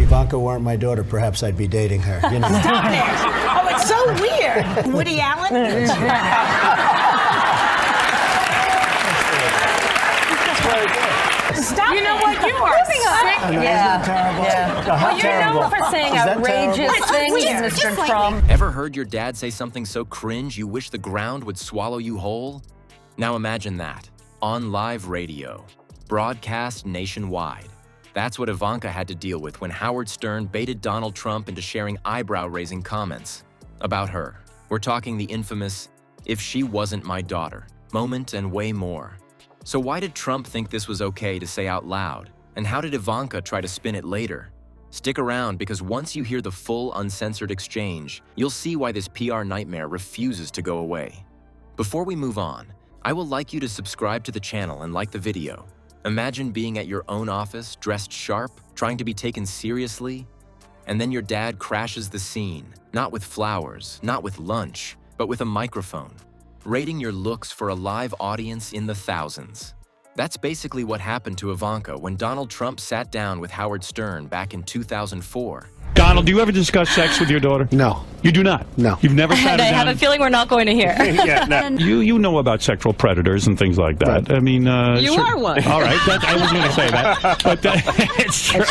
Ivanka weren't my daughter, perhaps I'd be dating her. You know. Stop it! Oh, it's so weird. Woody Allen? Stop You know what? You are sick. Well, you're known for saying outrageous things, Mr. Trump. Ever heard your dad say something so cringe you wish the ground would swallow you whole? Now imagine that, on live radio, broadcast nationwide. That's what Ivanka had to deal with when Howard Stern baited Donald Trump into sharing eyebrow-raising comments about her. We're talking the infamous, "if she wasn't my daughter" moment and way more. So why did Trump think this was okay to say out loud? And how did Ivanka try to spin it later? Stick around, because once you hear the full uncensored exchange, you'll see why this PR nightmare refuses to go away. Before we move on, I would like you to subscribe to the channel and like the video. Imagine being at your own office, dressed sharp, trying to be taken seriously, and then your dad crashes the scene, not with flowers, not with lunch, but with a microphone, rating your looks for a live audience in the thousands. That's basically what happened to Ivanka when Donald Trump sat down with Howard Stern back in 2004. Donald, do you ever discuss sex with your daughter? No. You do not? No. You've never sat And I down? have a feeling we're not going to hear. Yeah, no. You know about sexual predators and things like that. Right. I mean, You are one. All right, I was going to say that, but it's true.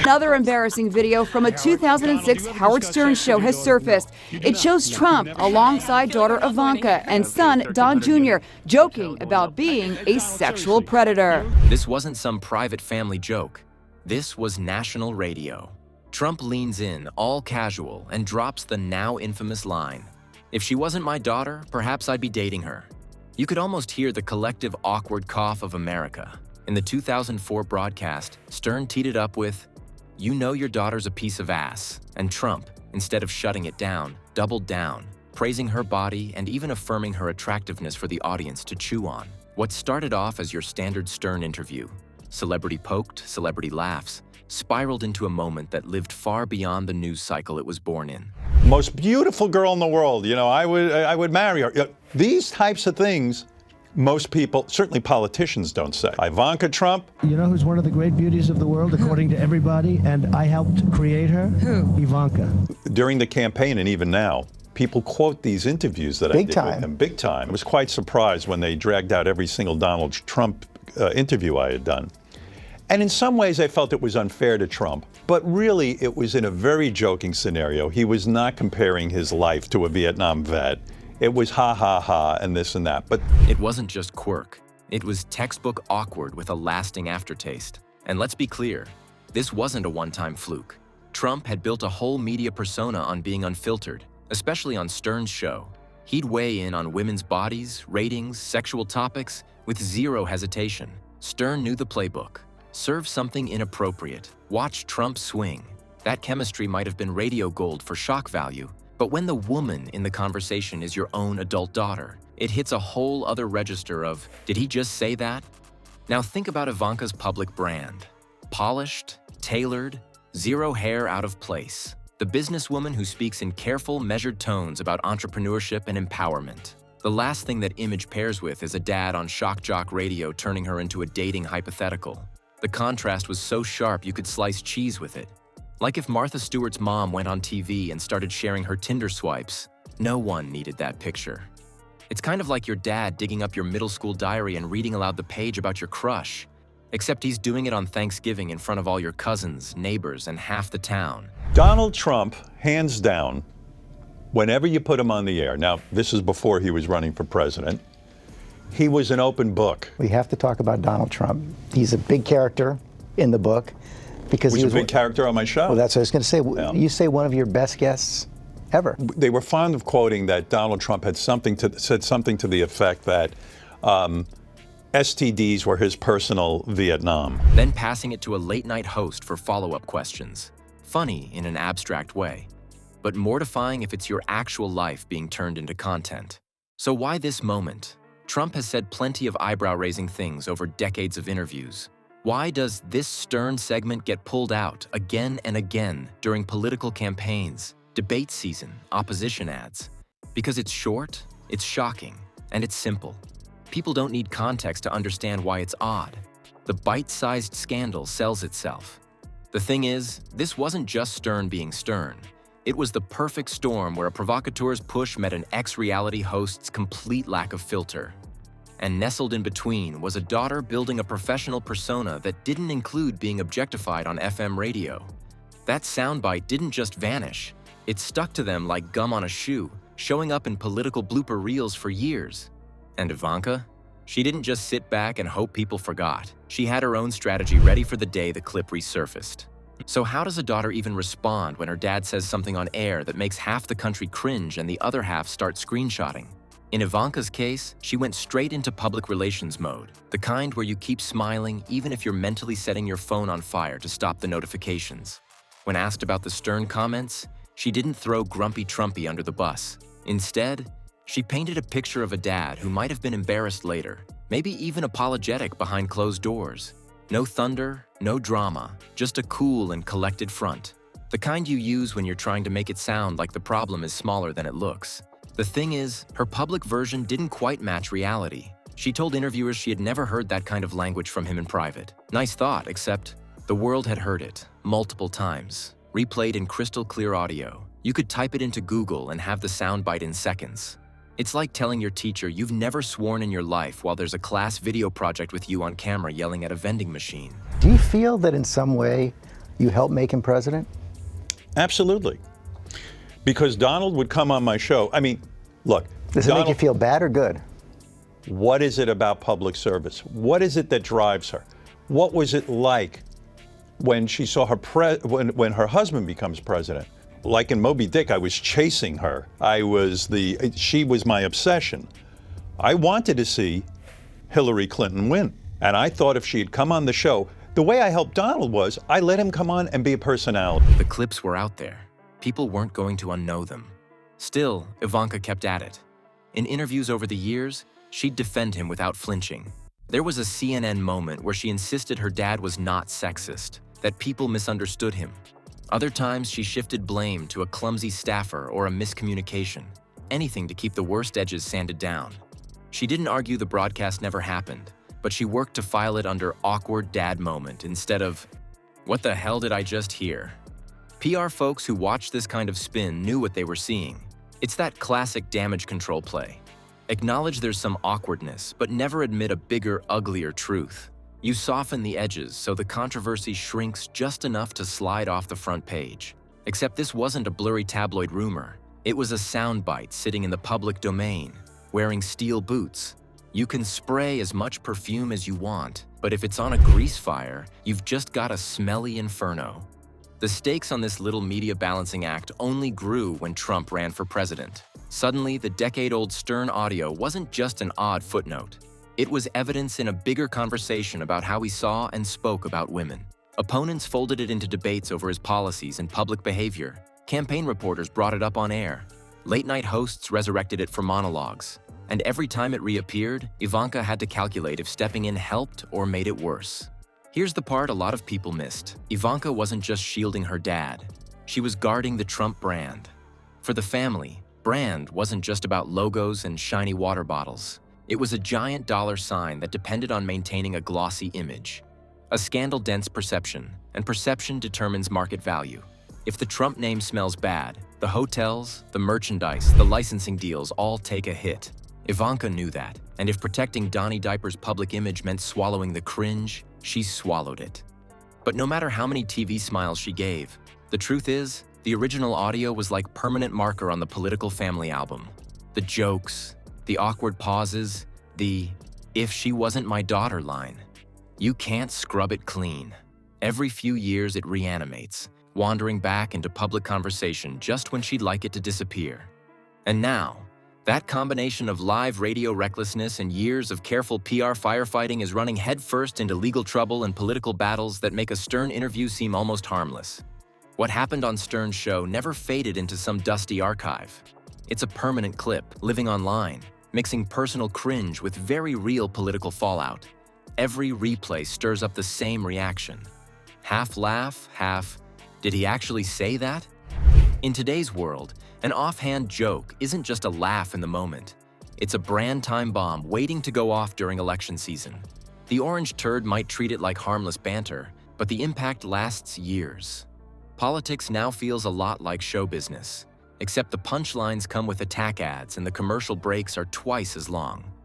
Another embarrassing video from a 2006 Howard Stern show has surfaced. It shows Trump alongside daughter Ivanka and son Don Jr. joking about being a sexual predator. This wasn't some private family joke. This was national radio. Trump leans in, all casual, and drops the now infamous line, "If she wasn't my daughter, perhaps I'd be dating her." You could almost hear the collective awkward cough of America. In the 2004 broadcast, Stern teed it up with, "You know your daughter's a piece of ass," and Trump, instead of shutting it down, doubled down, praising her body and even affirming her attractiveness for the audience to chew on. What started off as your standard Stern interview, celebrity poked, celebrity laughs, spiraled into a moment that lived far beyond the news cycle it was born in. Most beautiful girl in the world, you know, I would marry her. These types of things, most people, certainly politicians, don't say. Ivanka Trump. You know who's one of the great beauties of the world, according to everybody, and I helped create her? Who? Ivanka. During the campaign and even now, people quote these interviews that I did with him. Big time. I was quite surprised when they dragged out every single Donald Trump interview I had done. And in some ways, I felt it was unfair to Trump. But really, it was in a very joking scenario. He was not comparing his life to a Vietnam vet. It was ha, ha, ha, and this and that. But it wasn't just quirk. It was textbook awkward with a lasting aftertaste. And let's be clear, this wasn't a one-time fluke. Trump had built a whole media persona on being unfiltered, especially on Stern's show. He'd weigh in on women's bodies, ratings, sexual topics with zero hesitation. Stern knew the playbook. Serve something inappropriate. Watch Trump swing. That chemistry might have been radio gold for shock value, but when the woman in the conversation is your own adult daughter, it hits a whole other register of, did he just say that? Now think about Ivanka's public brand. Polished, tailored, zero hair out of place. The businesswoman who speaks in careful, measured tones about entrepreneurship and empowerment. The last thing that image pairs with is a dad on shock jock radio turning her into a dating hypothetical. The contrast was so sharp you could slice cheese with it. Like if Martha Stewart's mom went on TV and started sharing her Tinder swipes. No one needed that picture. It's kind of like your dad digging up your middle school diary and reading aloud the page about your crush. Except he's doing it on Thanksgiving in front of all your cousins, neighbors, and half the town. Donald Trump, hands down, whenever you put him on the air, now this is before he was running for president, he was an open book. We have to talk about Donald Trump. He's a big character in the book because he was a big character on my show. Well, that's what I was going to say. Yeah. You say one of your best guests ever. They were fond of quoting that Donald Trump had said something to the effect that STDs were his personal Vietnam. Then passing it to a late-night host for follow-up questions. Funny in an abstract way, but mortifying if it's your actual life being turned into content. So why this moment? Trump has said plenty of eyebrow-raising things over decades of interviews. Why does this Stern segment get pulled out again and again during political campaigns, debate season, opposition ads? Because it's short, it's shocking, and it's simple. People don't need context to understand why it's odd. The bite-sized scandal sells itself. The thing is, this wasn't just Stern being Stern. It was the perfect storm where a provocateur's push met an ex-reality host's complete lack of filter. And nestled in between was a daughter building a professional persona that didn't include being objectified on FM radio. That soundbite didn't just vanish. It stuck to them like gum on a shoe, showing up in political blooper reels for years. And Ivanka? She didn't just sit back and hope people forgot. She had her own strategy ready for the day the clip resurfaced. So how does a daughter even respond when her dad says something on air that makes half the country cringe and the other half start screenshotting? In Ivanka's case, she went straight into public relations mode, the kind where you keep smiling even if you're mentally setting your phone on fire to stop the notifications. When asked about the Stern comments, she didn't throw Grumpy Trumpy under the bus. Instead, she painted a picture of a dad who might have been embarrassed later, maybe even apologetic behind closed doors. No thunder, no drama, just a cool and collected front. The kind you use when you're trying to make it sound like the problem is smaller than it looks. The thing is, her public version didn't quite match reality. She told interviewers she had never heard that kind of language from him in private. Nice thought, except the world had heard it multiple times, replayed in crystal clear audio. You could type it into Google and have the soundbite in seconds. It's like telling your teacher you've never sworn in your life while there's a class video project with you on camera yelling at a vending machine. Do you feel that in some way you helped make him president? Absolutely. Because Donald would come on my show. I mean, look. Does it make you feel bad or good? What is it about public service? What is it that drives her? What was it like when she saw her when her husband becomes president? Like in Moby Dick, I was chasing her. She was my obsession. I wanted to see Hillary Clinton win. And I thought if she had come on the show, the way I helped Donald was I let him come on and be a personality. The clips were out there. People weren't going to unknow them. Still, Ivanka kept at it. In interviews over the years, she'd defend him without flinching. There was a CNN moment where she insisted her dad was not sexist, that people misunderstood him. Other times, she shifted blame to a clumsy staffer or a miscommunication, anything to keep the worst edges sanded down. She didn't argue the broadcast never happened, but she worked to file it under awkward dad moment instead of, what the hell did I just hear? PR folks who watched this kind of spin knew what they were seeing. It's that classic damage control play. Acknowledge there's some awkwardness, but never admit a bigger, uglier truth. You soften the edges so the controversy shrinks just enough to slide off the front page. Except this wasn't a blurry tabloid rumor. It was a soundbite sitting in the public domain, wearing steel boots. You can spray as much perfume as you want, but if it's on a grease fire, you've just got a smelly inferno. The stakes on this little media balancing act only grew when Trump ran for president. Suddenly, the decade-old Stern audio wasn't just an odd footnote. It was evidence in a bigger conversation about how he saw and spoke about women. Opponents folded it into debates over his policies and public behavior. Campaign reporters brought it up on air. Late-night hosts resurrected it for monologues. And every time it reappeared, Ivanka had to calculate if stepping in helped or made it worse. Here's the part a lot of people missed. Ivanka wasn't just shielding her dad. She was guarding the Trump brand. For the family, brand wasn't just about logos and shiny water bottles. It was a giant dollar sign that depended on maintaining a glossy image. A scandal-dense perception, and perception determines market value. If the Trump name smells bad, the hotels, the merchandise, the licensing deals all take a hit. Ivanka knew that, and if protecting Donnie Diaper's public image meant swallowing the cringe, she swallowed it. But no matter how many TV smiles she gave, the truth is, the original audio was like permanent marker on the political family album. The jokes, the awkward pauses, the "if she wasn't my daughter" line. You can't scrub it clean. Every few years it reanimates, wandering back into public conversation just when she'd like it to disappear. And now, that combination of live radio recklessness and years of careful PR firefighting is running headfirst into legal trouble and political battles that make a Stern interview seem almost harmless. What happened on Stern's show never faded into some dusty archive. It's a permanent clip, living online, mixing personal cringe with very real political fallout. Every replay stirs up the same reaction. Half laugh, half, did he actually say that? In today's world, an offhand joke isn't just a laugh in the moment. It's a brand time bomb waiting to go off during election season. The orange turd might treat it like harmless banter, But the impact lasts years. Politics now feels a lot like show business, except the punchlines come with attack ads and the commercial breaks are twice as long.